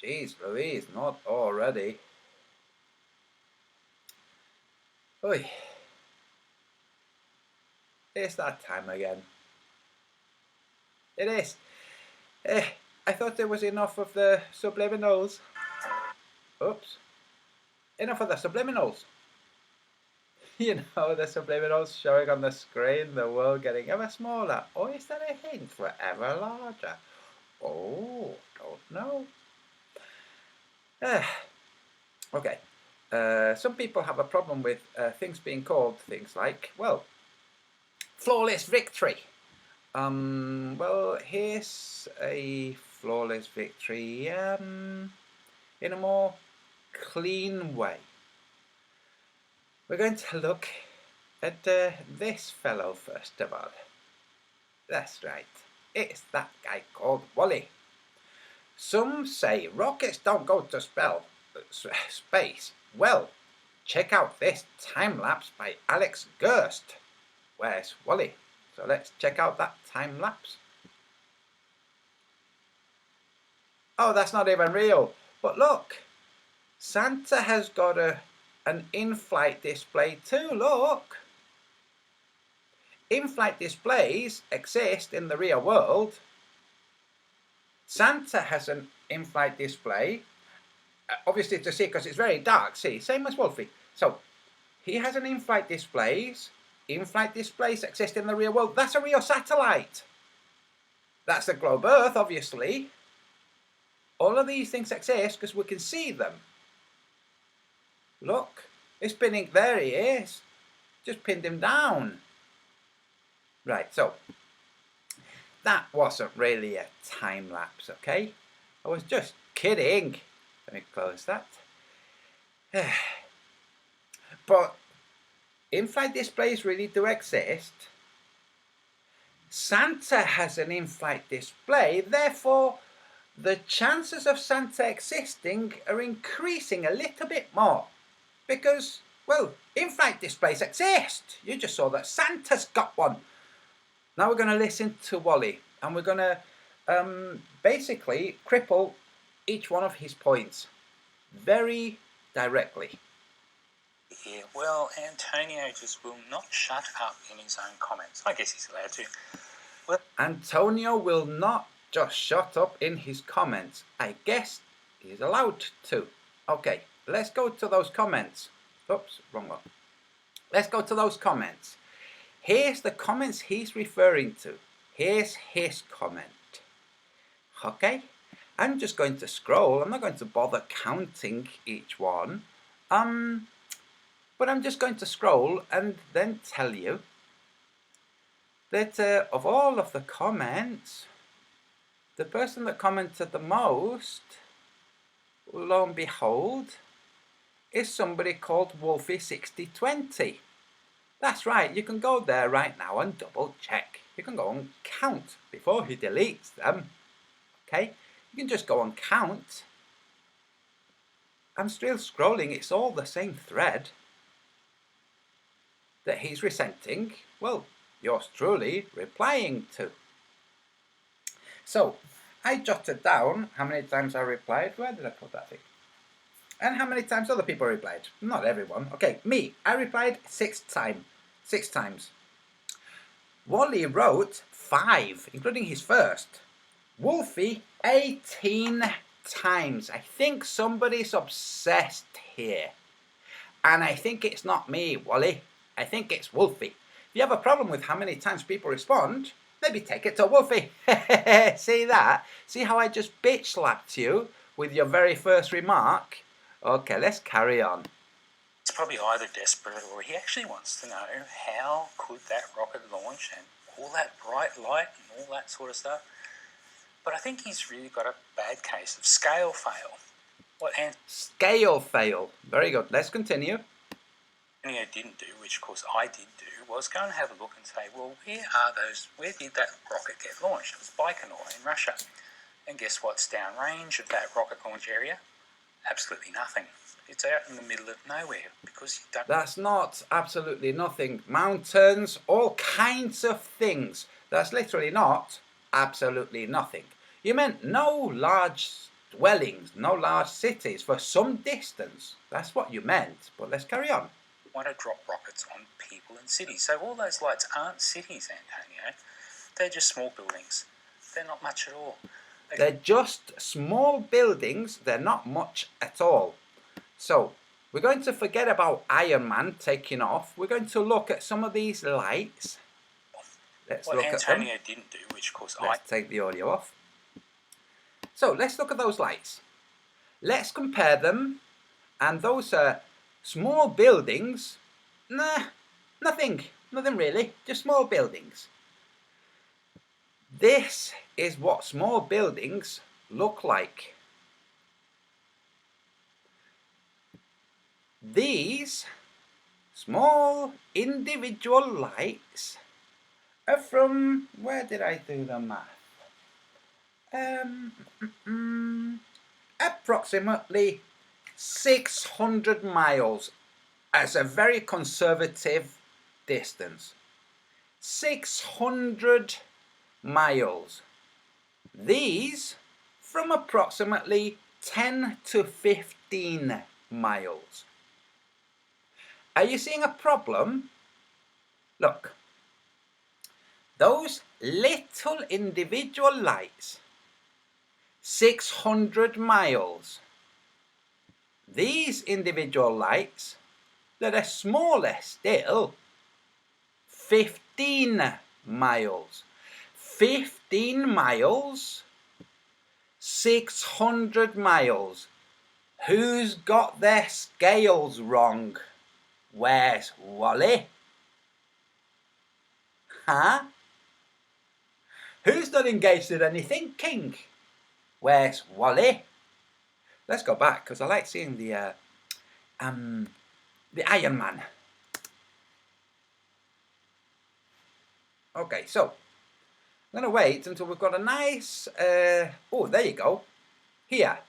Jeez Louise, not already. Oy. It's that time again. It is. I thought there was enough of the subliminals. Oops. Enough of the subliminals. You know, the subliminals showing on the screen, the world getting ever smaller. Or is that a hint for ever larger? Oh, don't know. Okay. Some people have a problem with things being called things like, well, flawless victory. Well, here's a flawless victory in a more clean way. We're going to look at this fellow first of all. That's right, it's that guy called Wally. Some say rockets don't go to space. Well, check out this time-lapse by Alex Gerst. Where's Wally? So let's check out that time-lapse. Oh, that's not even real. But look, Santa has got an in-flight display too, look. In-flight displays exist in the real world. Santa has an in-flight display, obviously to see because it's very dark, see, same as Wolfie. So, he has an in-flight displays. In-flight displays exist in the real world. That's a real satellite. That's the globe Earth, obviously. All of these things exist because we can see them. Look, it's spinning. There he is. Just pinned him down. Right, so that wasn't really a time lapse, okay? I was just kidding. Let me close that. But in-flight displays really do exist. Santa has an in-flight display, therefore the chances of Santa existing are increasing a little bit more. Because, well, in-flight displays exist. You just saw that Santa's got one. Now we're going to listen to Wally, and we're going to basically cripple each one of his points very directly. Yeah, well, Antonio just will not shut up in his own comments. I guess he's allowed to. Well, Antonio will not just shut up in his comments. I guess he's allowed to. Okay, let's go to those comments. Oops, wrong one. Let's go to those comments. Here's the comments he's referring to. Here's his comment. Okay, I'm just going to scroll. I'm not going to bother counting each one. But I'm just going to scroll and then tell you that of all of the comments, the person that commented the most, lo and behold, is somebody called Wolfie6020. That's right, you can go there right now and double check. You can go and count before he deletes them. Okay, you can just go and count. I'm still scrolling, it's all the same thread that he's resenting, well, yours truly replying to. So, I jotted down how many times I replied. Where did I put that thing? And how many times other people replied. Not everyone. Okay, me, I replied 6 times. Wally wrote 5, including his first. Wolfie, 18 times. I think somebody's obsessed here. And I think it's not me, Wally. I think it's Wolfie. If you have a problem with how many times people respond, maybe take it to Wolfie. See that? See how I just bitch slapped you with your very first remark? Okay, let's carry on. He's probably either desperate or he actually wants to know how could that rocket launch and all that bright light and all that sort of stuff. But I think he's really got a bad case of scale fail. Scale fail. Very good. Let's continue. Antonio didn't do, which of course I did do, was go and have a look and say, well, where did that rocket get launched? It was Baikonur in Russia. And guess what's downrange of that rocket launch area? Absolutely nothing. It's out in the middle of nowhere because you don't... That's not absolutely nothing. Mountains, all kinds of things. That's literally not absolutely nothing. You meant no large dwellings, no large cities, for some distance. That's what you meant, but let's carry on. Want to drop rockets on people and cities. So all those lights aren't cities, Antonio. They're just small buildings. They're not much at all. They're just small buildings. They're not much at all. So we're going to forget about Iron Man taking off. We're going to look at some of these lights. Let's What look Antonio at them. didn't do, which of course Let's take the audio off. So let's look at those lights. Let's compare them. And those are small buildings. Nah, nothing really. Just small buildings. This is what small buildings look like. These small individual lights are from, where did I do the math? Approximately 600 miles as a very conservative distance. 600 miles. These from approximately 10 to 15 miles. Are you seeing a problem? Look, those little individual lights, 600 miles. These individual lights that are smaller still, 15 miles. 15 miles, 600 miles. Who's got their scales wrong? Where's Wally? Huh? Who's not engaged in any thinking? Where's Wally? Let's go back, because I like seeing the Iron Man. Okay, so I'm going to wait until we've got a nice, oh, there you go. Here.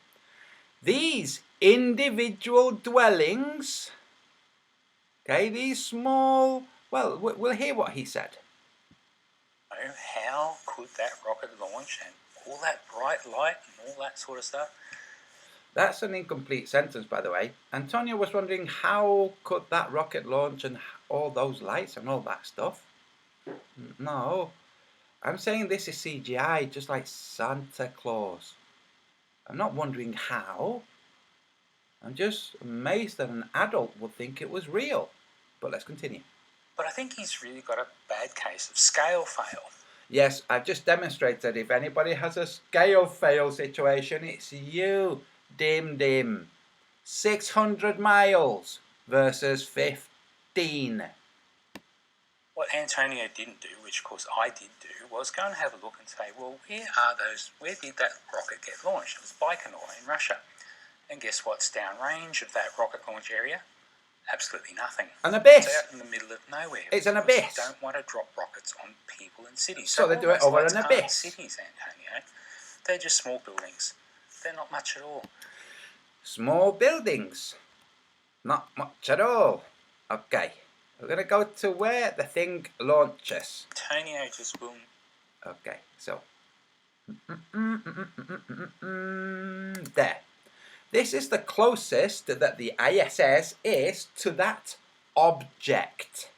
These individual dwellings, okay, these small, well, we'll hear what he said. How could that rocket launch and all that bright light and all that sort of stuff? That's an incomplete sentence, by the way. Antonio was wondering how could that rocket launch and all those lights and all that stuff. No, I'm saying this is CGI, just like Santa Claus. I'm not wondering how. I'm just amazed that an adult would think it was real. But let's continue. But I think he's really got a bad case of scale fail. Yes, I've just demonstrated if anybody has a scale fail situation, it's you, Dim. 600 miles versus 15. What Antonio didn't do, which of course I did do, was go and have a look and say, well, where did that rocket get launched? It was Baikonur in Russia. And guess what's downrange of that rocket launch area? Absolutely nothing. An abyss. It's out in the middle of nowhere. It's an abyss. They don't want to drop rockets on people and cities. So they do it over an abyss. Cities, Antonio. They're just small buildings. They're not much at all. Small buildings. Not much at all. Okay. We're going to go to where the thing launches. Antonio just will. Okay, so. There. This is the closest that the ISS is to that object.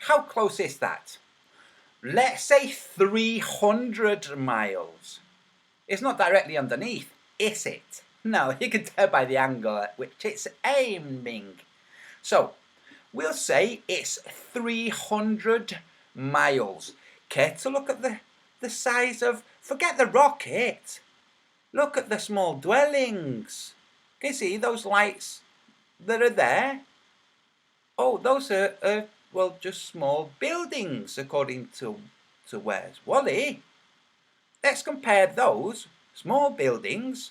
How close is that? Let's say 300 miles. It's not directly underneath, is it? No, you can tell by the angle at which it's aiming. So, we'll say it's 300 miles. Care to look at the size of, forget the rocket. Look at the small dwellings. Can you see those lights that are there? Oh, those are well, just small buildings, according to Where's Wally. Let's compare those small buildings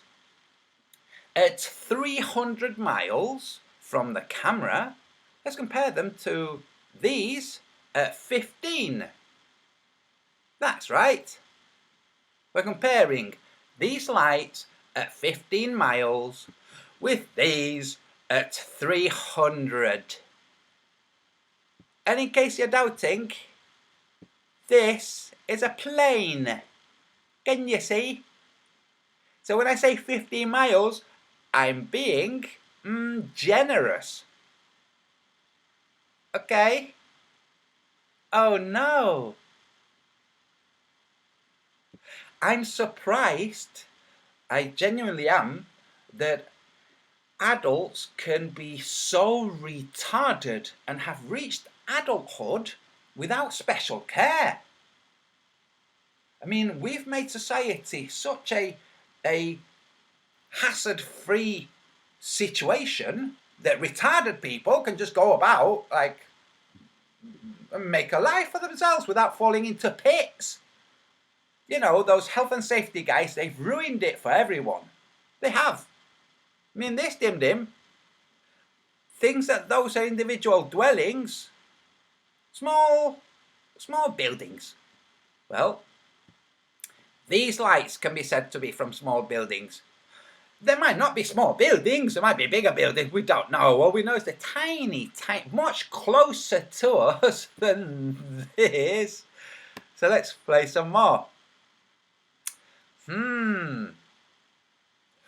at 300 miles from the camera. Let's compare them to these at 15. That's right. We're comparing these lights at 15 miles with these at 300. And in case you're doubting, this is a plane. Can you see? So when I say 15 miles, I'm being generous. Okay? Oh no. I'm surprised, I genuinely am, that adults can be so retarded and have reached adulthood without special care. I mean, we've made society such a hazard-free situation that retarded people can just go about like and make a life for themselves without falling into pits. You know, those health and safety guys, they've ruined it for everyone. They have. I mean, this dim thinks that those are individual dwellings, small buildings. Well, these lights can be said to be from small buildings. There might not be small buildings, there might be bigger buildings, we don't know. All we know is they're tiny, much closer to us than this. So let's play some more.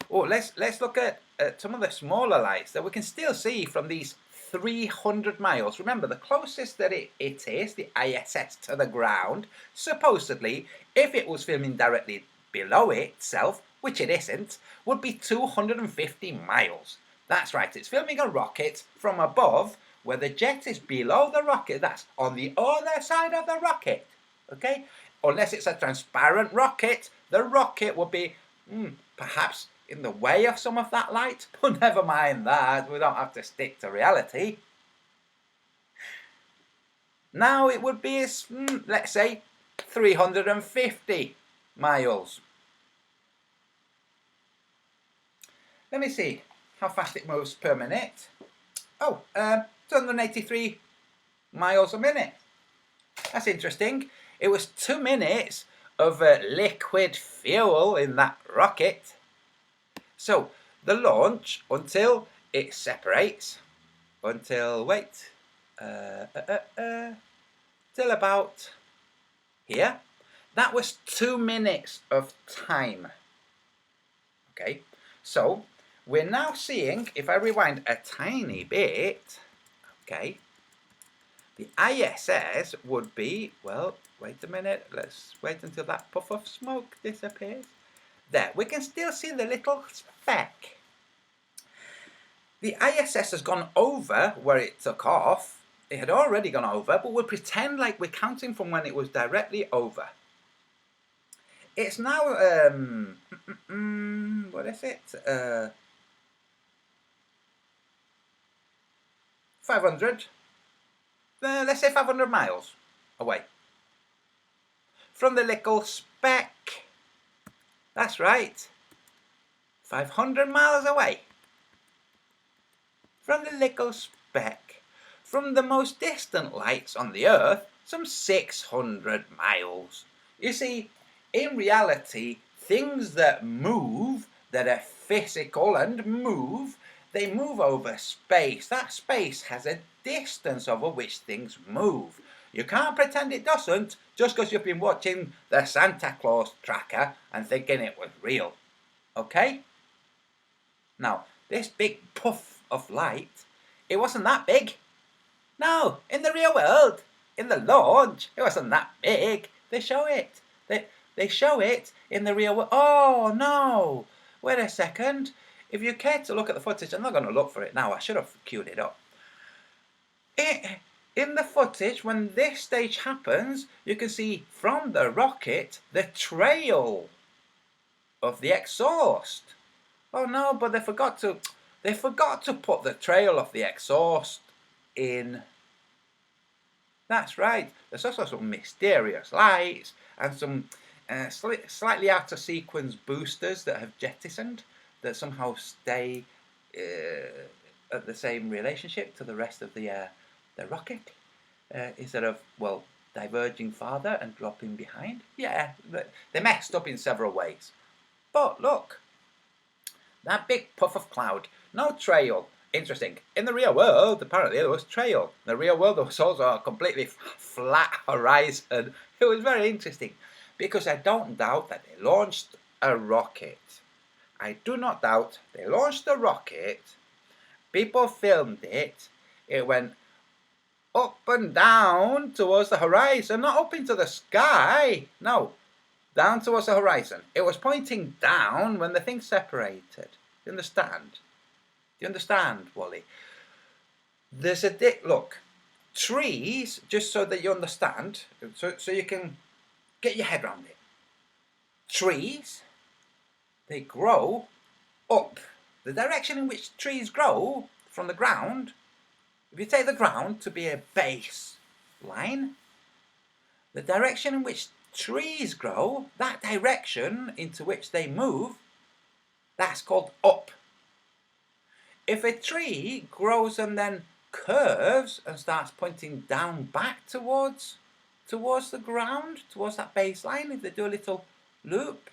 Oh, let's look at some of the smaller lights that we can still see from these 300 miles. Remember, the closest that it is, the ISS, to the ground, supposedly, if it was filming directly below itself, which it isn't, would be 250 miles. That's right, it's filming a rocket from above, where the jet is below the rocket. That's on the other side of the rocket, okay? Unless it's a transparent rocket, the rocket would be perhaps in the way of some of that light, but never mind that, we don't have to stick to reality. Now it would be, let's say, 350 miles. Let me see how fast it moves per minute. Oh, 283 miles a minute. That's interesting. It was 2 minutes of liquid fuel in that rocket. So the launch until it separates, until till about here. That was 2 minutes of time. Okay, so we're now seeing, if I rewind a tiny bit, okay, the ISS would be, well, wait a minute, let's wait until that puff of smoke disappears. There, we can still see the little speck. The ISS has gone over where it took off. It had already gone over, but we'll pretend like we're counting from when it was directly over. It's now, what is it? 500, let's say 500 miles away from the little speck. That's right, 500 miles away from the little speck. From the most distant lights on the Earth, some 600 miles. You see, in reality, things that move, that are physical and move, they move over space. That space has a distance over which things move. You can't pretend it doesn't just because you've been watching the Santa Claus tracker and thinking it was real. Okay? Now, this big puff of light, it wasn't that big. No, in the real world, in the launch, it wasn't that big. They show it. They show it in the real world. Oh, no. Wait a second. If you care to look at the footage, I'm not going to look for it now. I should have queued it up. In the footage, when this stage happens, you can see from the rocket the trail of the exhaust. Oh no, but they forgot to put the trail of the exhaust in. That's right. There's also some mysterious lights and some slightly out of sequence boosters that have jettisoned that somehow stay at the same relationship to the rest of the rocket, instead of, well, diverging farther and dropping behind. Yeah, they messed up in several ways. But look, that big puff of cloud, no trail. Interesting. In the real world, apparently there was trail. In the real world, there was also a completely flat horizon. It was very interesting because I don't doubt that they launched a rocket I do not doubt. They launched the rocket. People filmed it. It went up and down towards the horizon, not up into the sky. No, down towards the horizon. It was pointing down when the thing separated. Do you understand? Do you understand, Wally? There's a look. Trees, just so that you understand, so you can get your head around it. Trees, they grow up. The direction in which trees grow from the ground, if you take the ground to be a base line, the direction in which trees grow, that direction into which they move, that's called up. If a tree grows and then curves and starts pointing down back towards the ground, towards that baseline, if they do a little loop,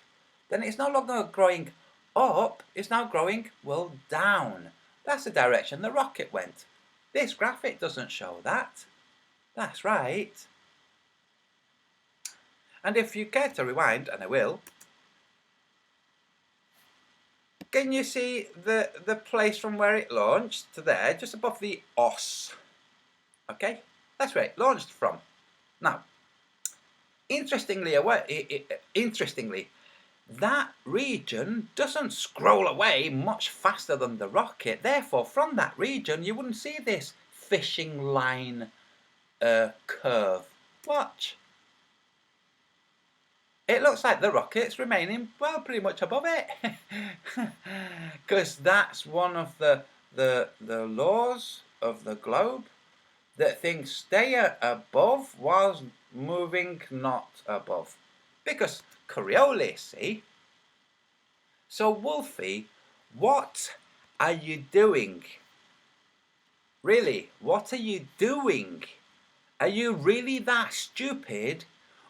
then it's no longer growing up, it's now growing, well, down. That's the direction the rocket went. This graphic doesn't show that. That's right. And if you care to rewind, and I will, can you see the place from where it launched to there, just above the os? Okay, that's where it launched from. Now, interestingly, that region doesn't scroll away much faster than the rocket. Therefore, from that region, you wouldn't see this fishing line curve. Watch. It looks like the rocket's remaining, well, pretty much above it. Because that's one of the laws of the globe, that things stay above whilst moving not above. Because Coriolis, see? So, Wolfie, what are you doing? Really, what are you doing? Are you really that stupid?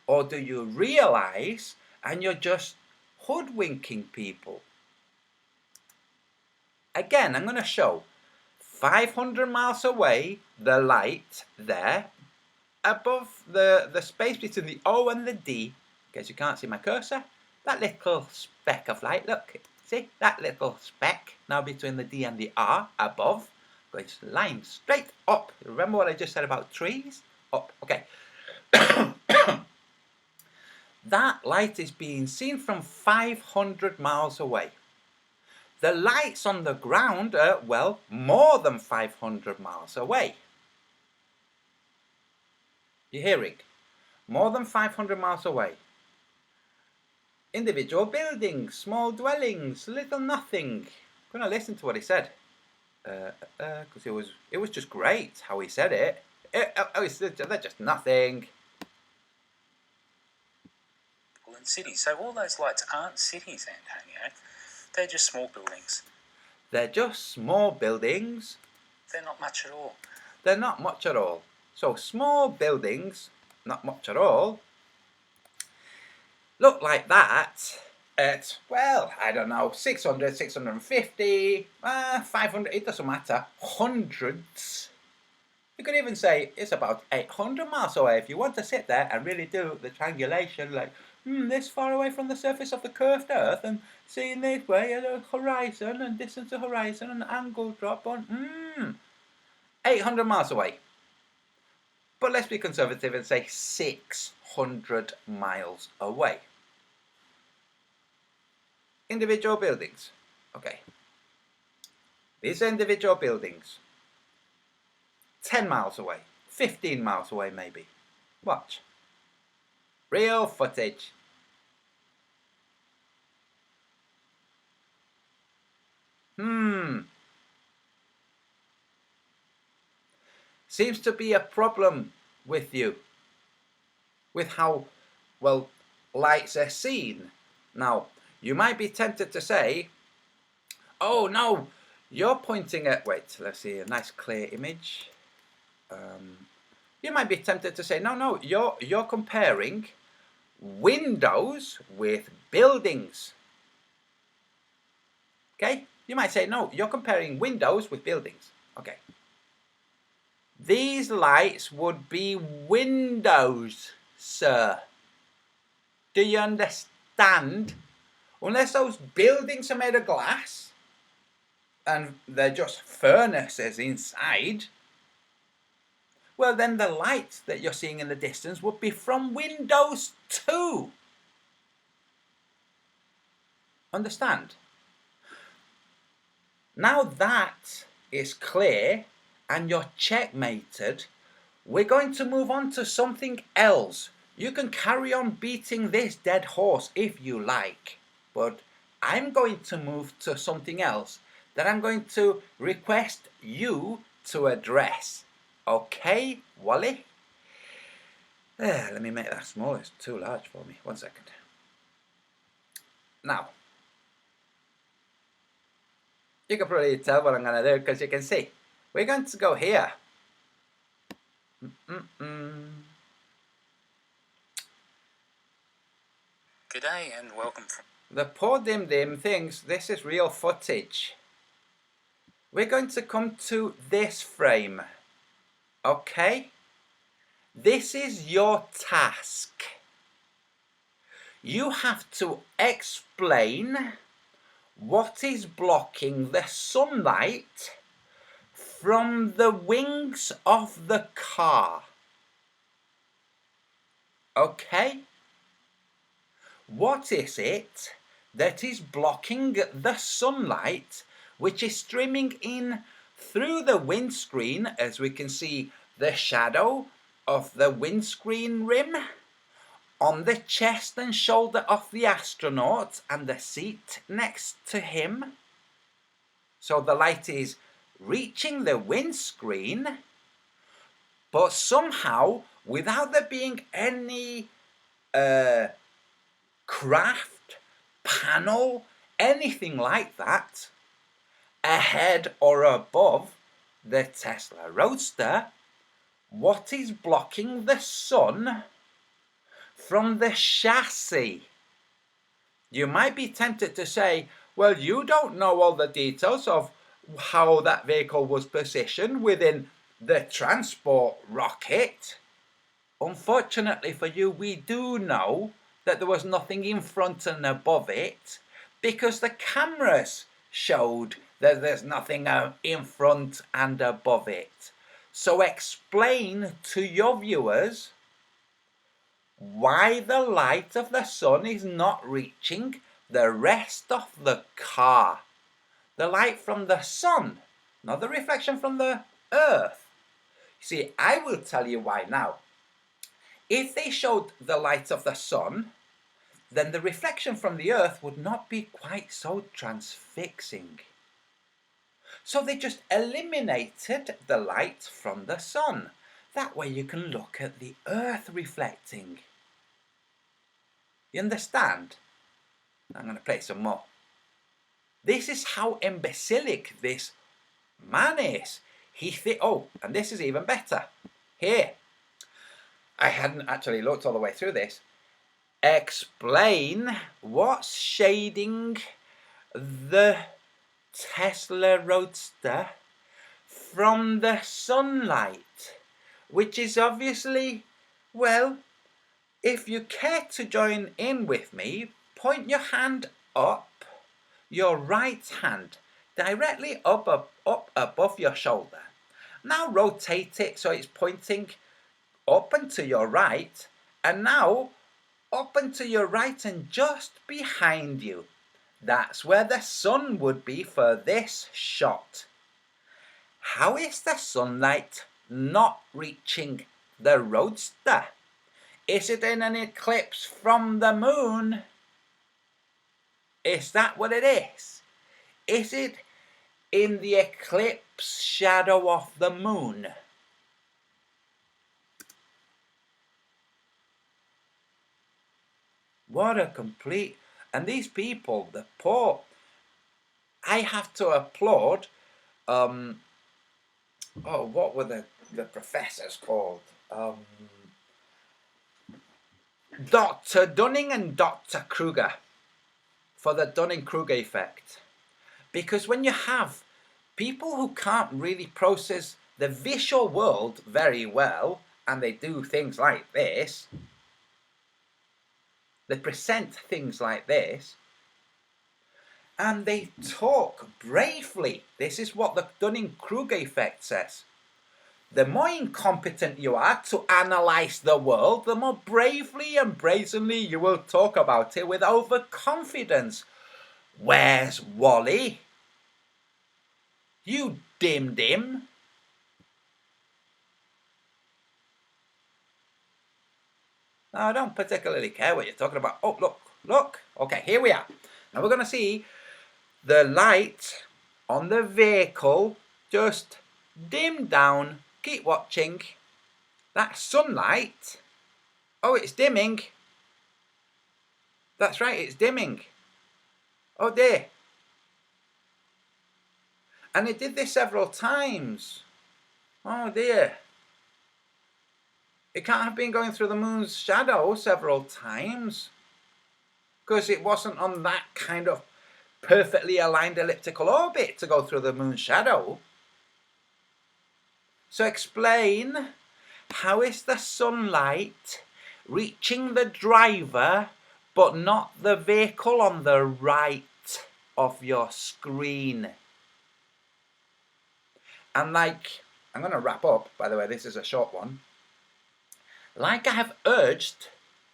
Or do you realise and you're just hoodwinking people? Again, I'm going to show 500 miles away, the light there, above the space between the O and the D. In case you can't see my cursor, that little speck of light, look, see that little speck now between the D and the R above, going line straight up. Remember what I just said about trees? Up, okay. That light is being seen from 500 miles away. The lights on the ground are, well, more than 500 miles away. You're hearing? More than 500 miles away. Individual buildings, small dwellings, little nothing. I'm going to listen to what he said. Because it was just great how he said it. They're just nothing. In cities. So all those lights aren't cities, Antonio. They're just small buildings. They're just small buildings. They're not much at all. They're not much at all. So small buildings, not much at all, look like that at, well, I don't know, 600, 650, 500, it doesn't matter, hundreds. You could even say it's about 800 miles away if you want to sit there and really do the triangulation, like, this far away from the surface of the curved earth and seeing this way at a horizon and distance to horizon and angle drop on, 800 miles away. But let's be conservative and say 600 miles away. Individual buildings. Okay. These are individual buildings. 10 miles away. 15 miles away maybe. Watch. Real footage. Seems to be a problem with you. With how, well, lights are seen. Now, you might be tempted to say, oh no, you're pointing at, wait, let's see, a nice clear image. You might be tempted to say, no, you're comparing windows with buildings. Okay? You might say, no, you're comparing windows with buildings. Okay. These lights would be windows, sir. Do you understand? Unless those buildings are made of glass and they're just furnaces inside, well, then the light that you're seeing in the distance would be from windows too. Understand? Now that is clear and you're checkmated, we're going to move on to something else. You can carry on beating this dead horse if you like, but I'm going to move to something else that I'm going to request you to address. Okay, Wally? Let me make that smaller. It's too large for me. 1 second. Now, you can probably tell what I'm going to do because you can see. We're going to go here. G'day and welcome from... The poor Dim Dim thinks this is real footage. We're going to come to this frame. Okay? This is your task. You have to explain what is blocking the sunlight from the wings of the car. Okay? What is it that is blocking the sunlight which is streaming in through the windscreen, as we can see the shadow of the windscreen rim on the chest and shoulder of the astronaut and the seat next to him? So the light is reaching the windscreen, but somehow, without there being any craft, panel, anything like that, ahead or above the Tesla Roadster, what is blocking the sun from the chassis? You might be tempted to say, well, you don't know all the details of how that vehicle was positioned within the transport rocket. Unfortunately for you, we do know that there was nothing in front and above it, because the cameras showed that there's nothing in front and above it. So explain to your viewers why the light of the sun is not reaching the rest of the car. The light from the sun, not the reflection from the earth. See, I will tell you why now. If they showed the light of the sun, then the reflection from the earth would not be quite so transfixing. So they just eliminated the light from the sun. That way you can look at the earth reflecting. You understand? I'm going to play some more. This is how imbecilic this man is. Oh, and this is even better. Here. I hadn't actually looked all the way through this. Explain what's shading the Tesla Roadster from the sunlight, which is obviously, well, if you care to join in with me, point your hand up, your right hand, directly up above your shoulder. Now rotate it so it's pointing up and to your right, and now up and to your right and just behind you. That's where the sun would be for this shot. How is the sunlight not reaching the Roadster? Is it in an eclipse from the moon? Is that what it is? Is it in the eclipse shadow of the moon? What a complete... And these people, the poor... I have to applaud... what were the professors called? Dr. Dunning and Dr. Kruger, for the Dunning-Kruger effect. Because when you have people who can't really process the visual world very well, and they do things like this, they present things like this, and they talk bravely. This is what the Dunning-Kruger effect says. The more incompetent you are to analyze the world, the more bravely and brazenly you will talk about it with overconfidence. Where's Wally? You dim-dim. Now, I don't particularly care what you're talking about. Oh, look. Okay, here we are. Now we're going to see the light on the vehicle just dim down. Keep watching. That sunlight. Oh, it's dimming. That's right, it's dimming. Oh dear. And it did this several times. Oh dear. It can't have been going through the moon's shadow several times, because it wasn't on that kind of perfectly aligned elliptical orbit to go through the moon's shadow. So explain, how is the sunlight reaching the driver but not the vehicle on the right of your screen? And like, I'm going to wrap up, by the way, this is a short one. Like I have urged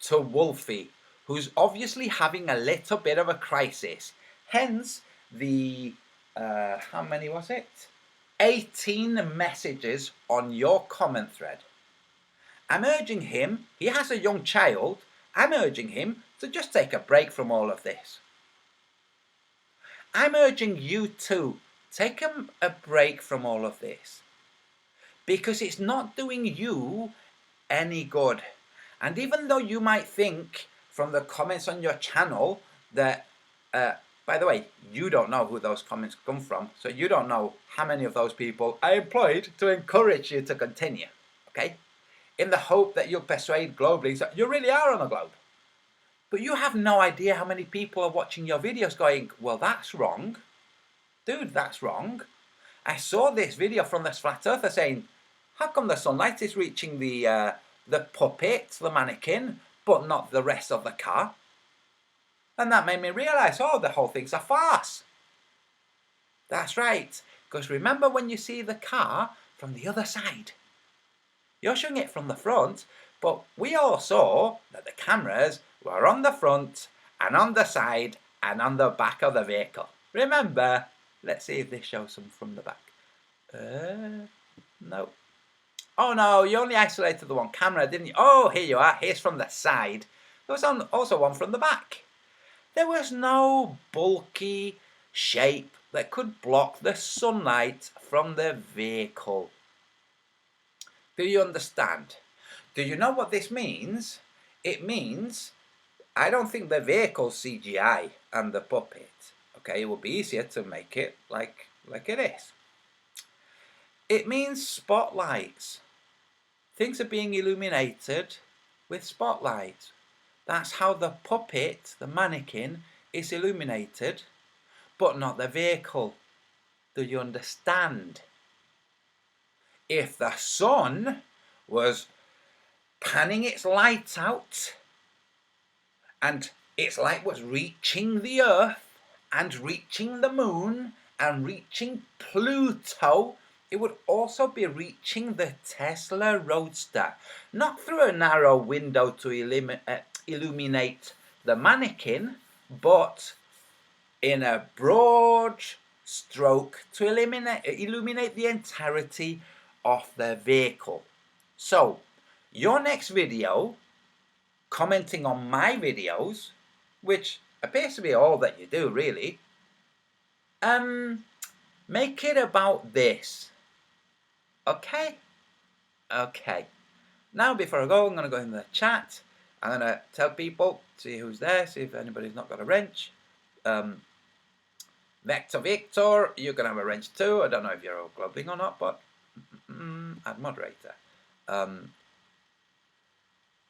to Wolfie, who's obviously having a little bit of a crisis, hence the, how many was it? 18 messages on your comment thread. I'm urging him, he has a young child, I'm urging him to just take a break from all of this. I'm urging you too, take a break from all of this, because it's not doing you any good. And even though you might think from the comments on your channel that, by the way, you don't know who those comments come from, so you don't know how many of those people I employed to encourage you to continue, okay? In the hope that you'll persuade globally that you really are on the globe. But you have no idea how many people are watching your videos going, well, that's wrong. Dude, that's wrong. I saw this video from this flat earther saying, how come the sunlight is reaching the puppet, the mannequin, but not the rest of the car? And that made me realise, oh, the whole thing's a farce. That's right, because remember when you see the car from the other side? You're showing it from the front, but we all saw that the cameras were on the front and on the side and on the back of the vehicle. Remember? Let's see if this shows some from the back. No. Oh no, you only isolated the one camera, didn't you? Oh, here you are. Here's from the side. There was also one from the back. There was no bulky shape that could block the sunlight from the vehicle. Do you understand? Do you know what this means? It means, I don't think the vehicle's CGI and the puppet. Okay, it will be easier to make it like it is. It means spotlights. Things are being illuminated with spotlights. That's how the puppet, the mannequin, is illuminated, but not the vehicle. Do you understand? If the sun was panning its light out and its light was reaching the earth and reaching the moon and reaching Pluto, it would also be reaching the Tesla Roadster, not through a narrow window to illuminate the mannequin, but in a broad stroke to illuminate the entirety of the vehicle. So, your next video, commenting on my videos, which appears to be all that you do really, make it about this. Okay? Okay. Now, before I go, I'm going to go in the chat. I'm going to tell people, see who's there, see if anybody's not got a wrench. Vector Victor, you're going to have a wrench too. I don't know if you're all globing or not, but add moderator.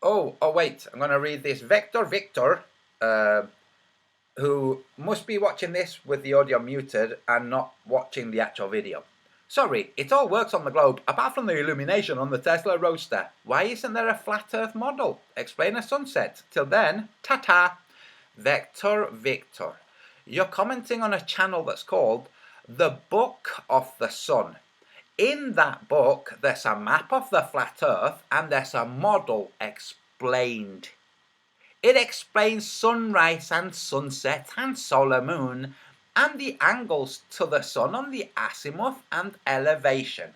Oh, wait. I'm going to read this. Vector Victor, who must be watching this with the audio muted and not watching the actual video. Sorry, it all works on the globe, apart from the illumination on the Tesla Roadster. Why isn't there a flat Earth model? Explain a sunset. Till then, ta-ta. Vector Victor. You're commenting on a channel that's called The Book of the Sun. In that book, there's a map of the flat Earth and there's a model explained. It explains sunrise and sunset and solar moon and the angles to the sun on the azimuth and elevation.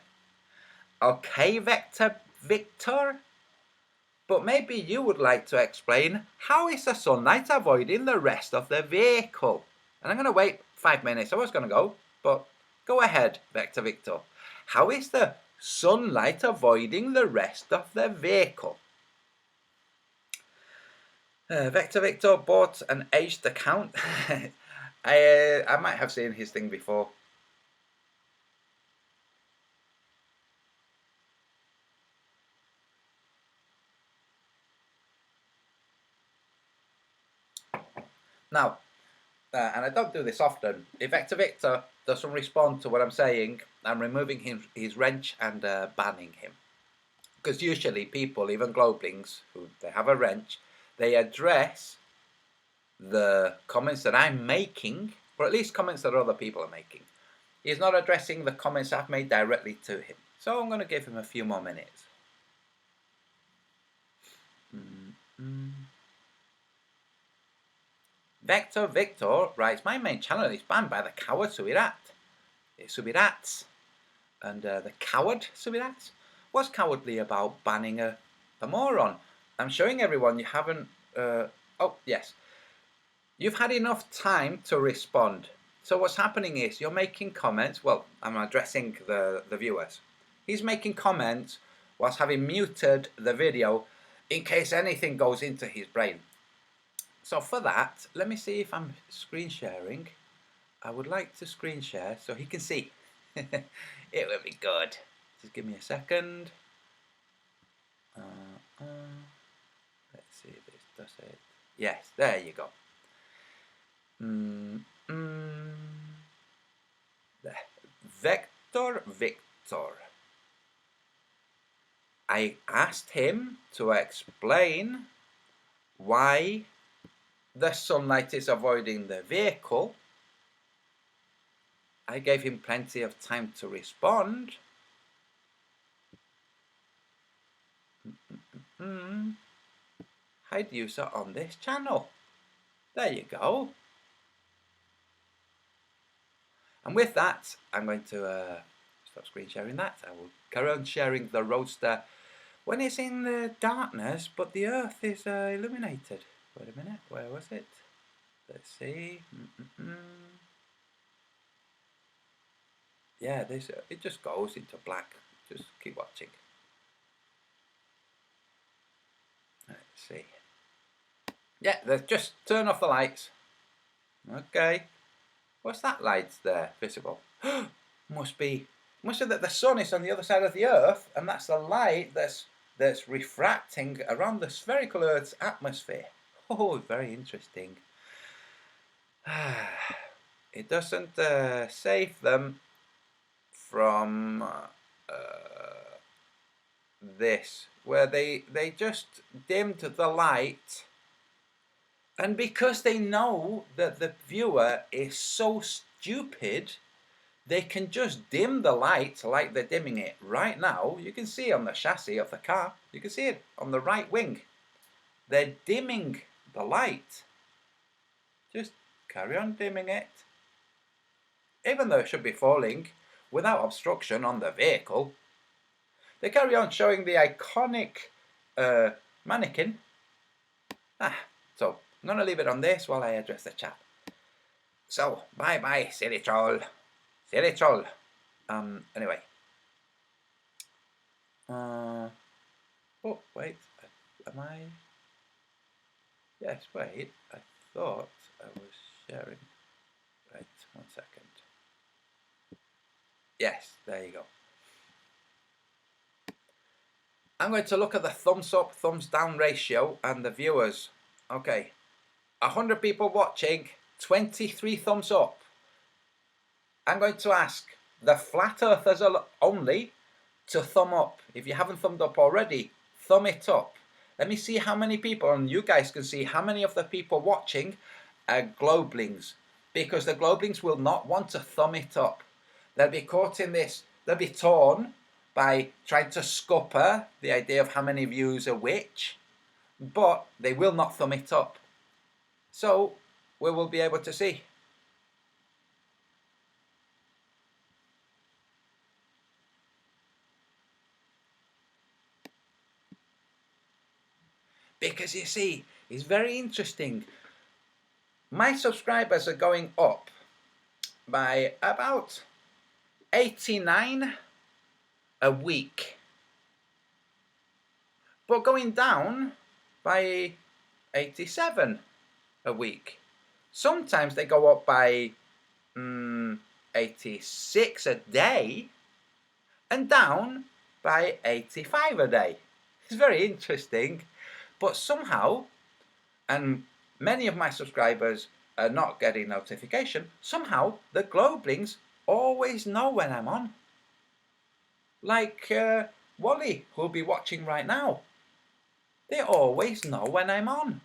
Okay, Vector Victor? But maybe you would like to explain how is the sunlight avoiding the rest of the vehicle? And I'm going to wait 5 minutes. I was going to go, but go ahead, Vector Victor. How is the sunlight avoiding the rest of the vehicle? Vector Victor bought an aged account. I might have seen his thing before. Now, and I don't do this often, if Vector Victor doesn't respond to what I'm saying, I'm removing his wrench and banning him. Because usually people, even Globlings, who they have a wrench, they address the comments that I'm making, or at least comments that other people are making. He's not addressing the comments I've made directly to him. So I'm going to give him a few more minutes. Vector Victor writes, my main channel is banned by the coward Subirats. And the coward Subirats? What's cowardly about banning a moron? I'm showing everyone you haven't... oh, yes. You've had enough time to respond. So what's happening is you're making comments. Well, I'm addressing the viewers. He's making comments whilst having muted the video in case anything goes into his brain. So for that, let me see if I'm screen sharing. I would like to screen share so he can see. It would be good. Just give me a second. Let's see if this does it. Yes, there you go. There. Vector Victor. I asked him to explain why the sunlight is avoiding the vehicle. I gave him plenty of time to respond. Hide user on this channel. There you go. And with that, I'm going to stop screen sharing that. I will carry on sharing the Roadster when it's in the darkness, but the Earth is illuminated. Wait a minute, where was it? Let's see. Yeah, it just goes into black. Just keep watching. Let's see. Yeah, just turn off the lights. Okay. What's that light there visible? must be that the sun is on the other side of the Earth, and that's the light that's refracting around the spherical Earth's atmosphere. Oh, very interesting. It doesn't save them from this, where they just dimmed the light, and because they know that the viewer is so stupid, they can just dim the light like they're dimming it right now. You can see on the chassis of the car, you can see it on the right wing. They're dimming the light. Just carry on dimming it. Even though it should be falling without obstruction on the vehicle. They carry on showing the iconic mannequin. So I'm going to leave it on this while I address the chat. So, bye-bye, silly troll. Silly troll. Anyway. Oh, wait. Am I... Yes, wait. I thought I was sharing. Right, 1 second. Yes, there you go. I'm going to look at the thumbs up, thumbs down ratio and the viewers. Okay, 100 people watching, 23 thumbs up. I'm going to ask the flat earthers only to thumb up. If you haven't thumbed up already, thumb it up. Let me see how many people, and you guys can see how many of the people watching are Globlings. because the globelings will not want to thumb it up. They'll be caught in this, they'll be torn by trying to scupper the idea of how many views are which, but they will not thumb it up. So we will be able to see. Because you see, it's very interesting. My subscribers are going up by about 89 a week, but going down by 87 a week. Sometimes they go up by 86 a day and down by 85 a day. It's very interesting, but somehow, and many of my subscribers are not getting notification, somehow the globelings always know when I'm on. Like Wally, who'll be watching right now. They always know when I'm on.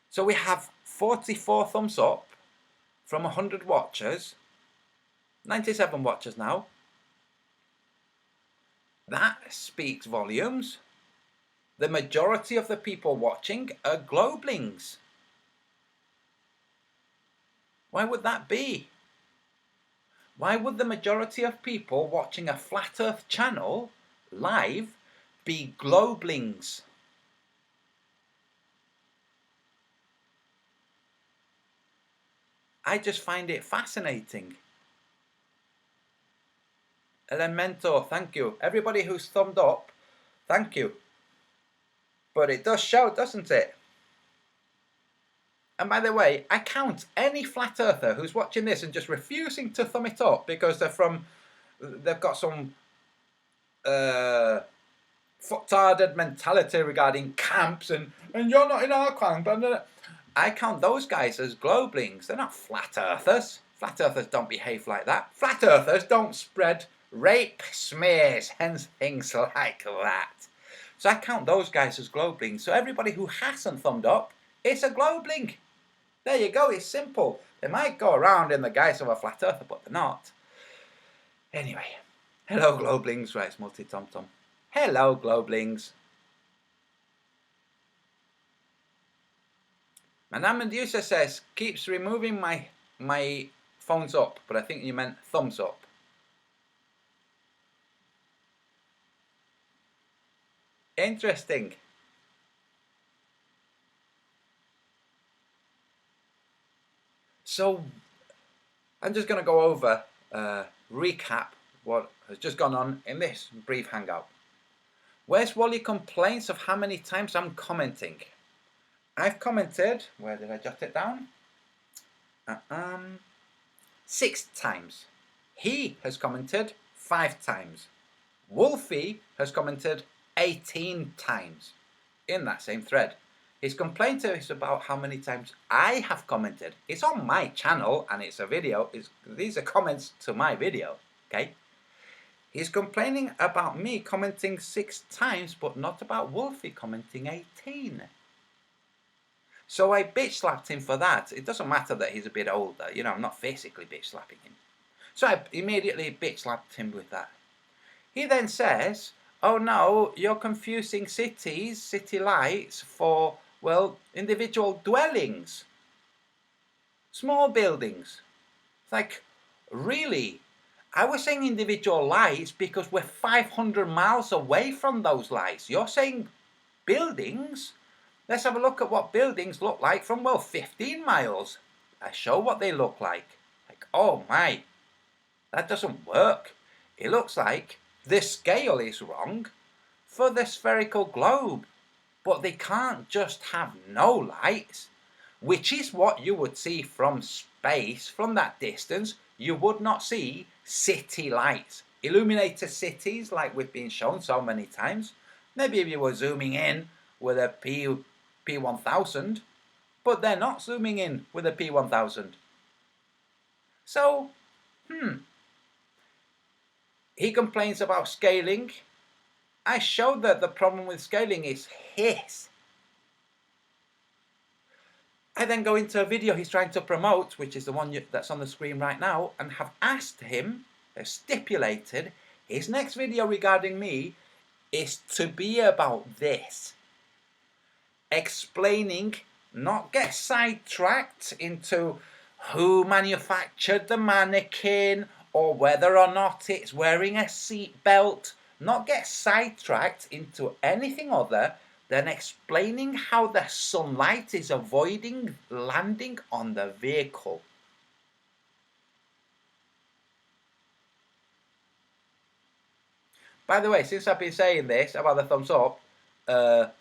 So we have 44 thumbs up from 100 watchers, 97 watchers now. That speaks volumes. The majority of the people watching are globelings. Why would that be? Why would the majority of people watching a Flat Earth channel live be globelings? I just find it fascinating. Elemento, thank you. Everybody who's thumbed up, thank you. But it does show, doesn't it? And by the way, I count any flat earther who's watching this and just refusing to thumb it up because they've got some fuck-tarded mentality regarding camps and you're not in our camp. I count those guys as globelings. They're not flat earthers. Flat earthers don't behave like that. Flat earthers don't spread rape smears and things like that. So I count those guys as globelings. So everybody who hasn't thumbed up, it's a globling. There you go, it's simple. They might go around in the guise of a flat earther, but they're not. Anyway, hello globelings, right, it's multi-tom-tom. Hello globelings. Madame Medusa says, keeps removing my phones up, but I think you meant thumbs up. Interesting. So, I'm just going to go over, recap what has just gone on in this brief hangout. Where's Wally complaints of how many times I'm commenting? I've commented, where did I jot it down? 6 times. He has commented 5 times. Wolfie has commented 18 times in that same thread. His complaint is about how many times I have commented. It's on my channel and it's a video. These are comments to my video, okay? He's complaining about me commenting 6 times, but not about Wolfie commenting 18. So I bitch slapped him for that. It doesn't matter that he's a bit older. You know, I'm not physically bitch slapping him. So I immediately bitch slapped him with that. He then says, oh no, you're confusing cities, city lights for, well, individual dwellings. Small buildings. It's like, really? I was saying individual lights because we're 500 miles away from those lights. You're saying buildings? Let's have a look at what buildings look like from, well, 15 miles. I show what they look like. Like, oh my, that doesn't work. It looks like the scale is wrong for the spherical globe. But they can't just have no lights, which is what you would see from space, from that distance. You would not see city lights. Illuminator cities, like we've been shown so many times. Maybe if you were zooming in with a P1000, but they're not zooming in with a P1000. So, he complains about scaling. I showed that the problem with scaling is his. I then go into a video he's trying to promote, which is the one that's on the screen right now, and have asked him, stipulated, his next video regarding me is to be about this. Explaining, not get sidetracked into who manufactured the mannequin or whether or not it's wearing a seat belt. Not get sidetracked into anything other than explaining how the sunlight is avoiding landing on the vehicle. By the way, since I've been saying this about the thumbs up, a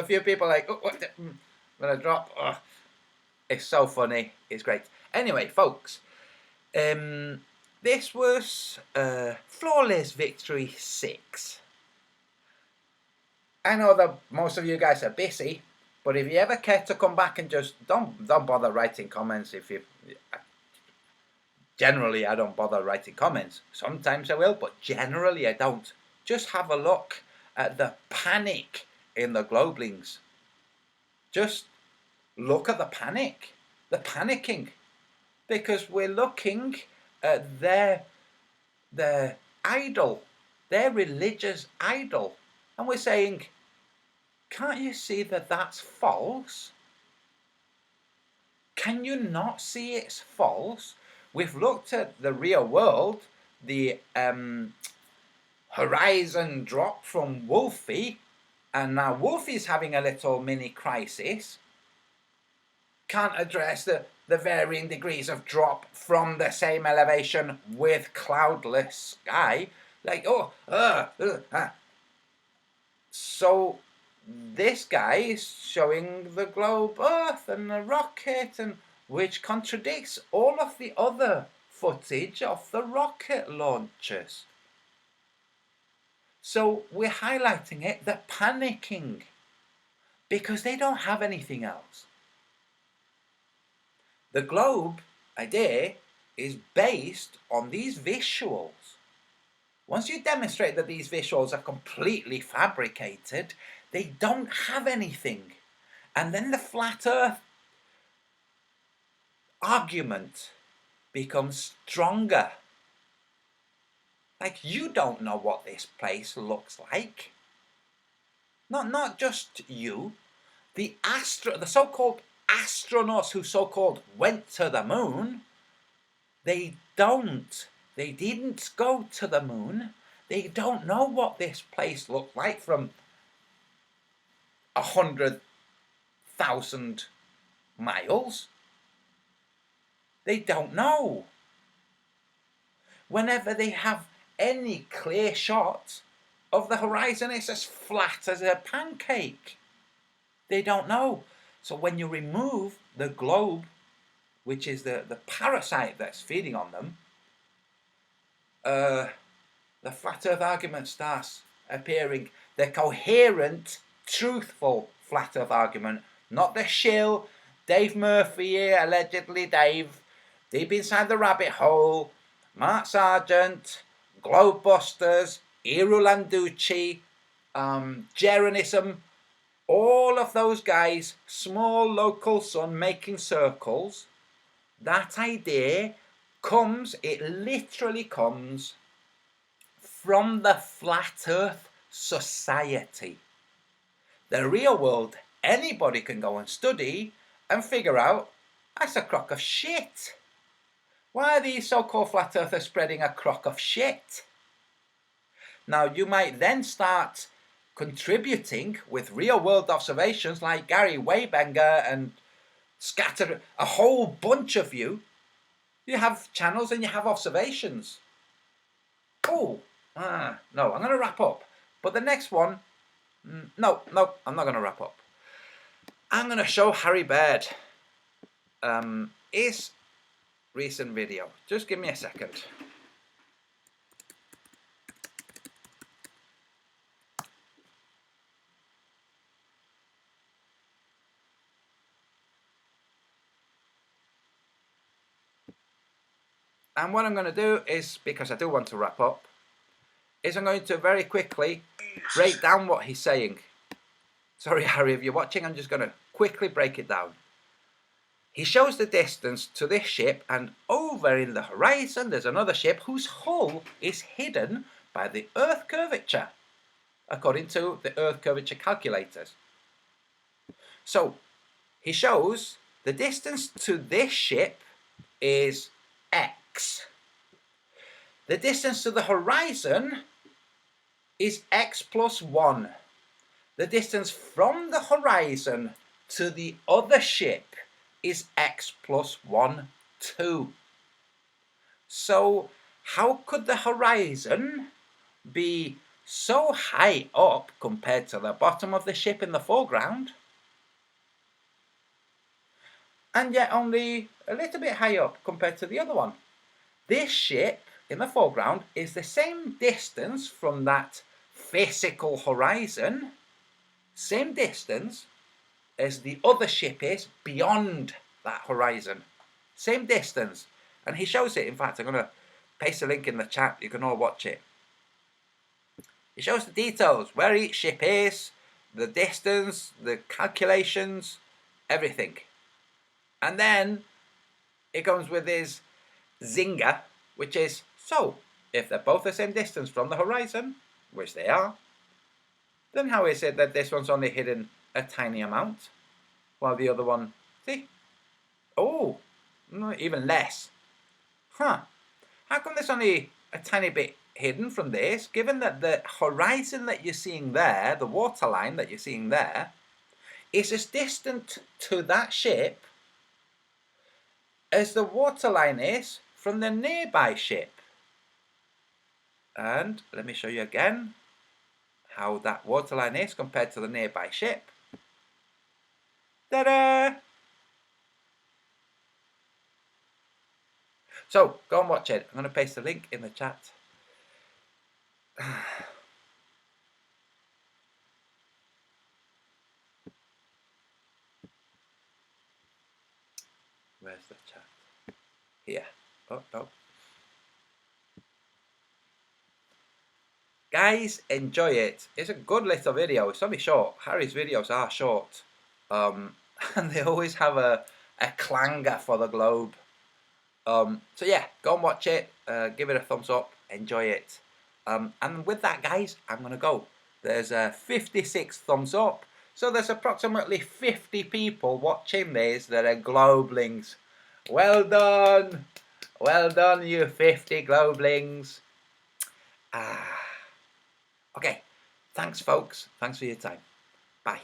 few people are like, oh, what the, I'm gonna drop. Oh. It's so funny. It's great. Anyway, folks, this was Flawless Victory 6. I know that most of you guys are busy, but if you ever care to come back and just don't bother writing comments. If you generally, I don't bother writing comments. Sometimes I will, but generally I don't. Just have a look at the panic in the Globelings. Just look at the panic, the panicking, because we're looking at their idol, their religious idol, and we're saying, can't you see that that's false? Can you not see it's false? We've looked at the real world, the horizon drop from Wolfie, and now Wolfie's having a little mini crisis. Can't address the varying degrees of drop from the same elevation with cloudless sky. Like, So this guy is showing the globe Earth and the rocket, and which contradicts all of the other footage of the rocket launchers. So we're highlighting it, they're panicking, because they don't have anything else. The globe idea is based on these visuals. Once you demonstrate that these visuals are completely fabricated, they don't have anything. And then the flat earth argument becomes stronger. Like, you don't know what this place looks like. Not just you. The so-called astronauts who so-called went to the moon, they didn't go to the moon. They don't know what this place looked like from 100,000 miles. They don't know. Whenever they have any clear shot of the horizon, it's as flat as a pancake. They don't know. So when you remove the globe, which is the parasite that's feeding on them, the flat earth argument starts appearing. The coherent, truthful flat earth argument, not the shill, Dave Murphy here, allegedly Dave, deep inside the rabbit hole, Mark Sargent, Globebusters, Iru Landucci, Jeranism, all of those guys, small local sun making circles. That idea it literally comes from the Flat Earth Society. The real world, anybody can go and study and figure out that's a crock of shit. Why are these so-called flat earthers spreading a crock of shit? Now, you might then start contributing with real world observations like Gary Waybanger and scattered a whole bunch of you. You have channels and you have observations. No, I'm going to wrap up. But the next one, no, I'm not going to wrap up. I'm going to show Harry Baird his recent video. Just give me a second. And what I'm going to do is, because I do want to wrap up, is I'm going to very quickly break down what he's saying. Sorry, Harry, if you're watching, I'm just going to quickly break it down. He shows the distance to this ship, and over in the horizon there's another ship whose hull is hidden by the Earth curvature, according to the Earth curvature calculators. So he shows the distance to this ship is x. The distance to the horizon is x plus 1. The distance from the horizon to the other ship is x plus 1, 2. So how could the horizon be so high up compared to the bottom of the ship in the foreground, and yet only a little bit high up compared to the other one? This ship in the foreground is the same distance from that physical horizon, same distance as the other ship is beyond that horizon. Same distance. And he shows it. In fact, I'm going to paste a link in the chat. You can all watch it. He shows the details, where each ship is, the distance, the calculations, everything. And then it comes with his zinger, which is, so, if they're both the same distance from the horizon, which they are, then how is it that this one's only hidden a tiny amount, while the other one, see? Oh, even less. Huh. How come there's only a tiny bit hidden from this, given that the horizon that you're seeing there, the waterline that you're seeing there, is as distant to that ship as the waterline is from the nearby ship? And let me show you again how that waterline is compared to the nearby ship. Ta-da! So, go and watch it. I'm going to paste the link in the chat. Where's the chat? Here. Oh, no. Guys, enjoy it. It's a good little video. It's only short. Harry's videos are short. And they always have a clanger for the globe. So yeah, go and watch it. Give it a thumbs up. Enjoy it. And with that, guys, I'm going to go. There's 56 thumbs up. So there's approximately 50 people watching this that are globelings. Well done. Well done, you 50 globelings. Okay. Thanks, folks. Thanks for your time. Bye.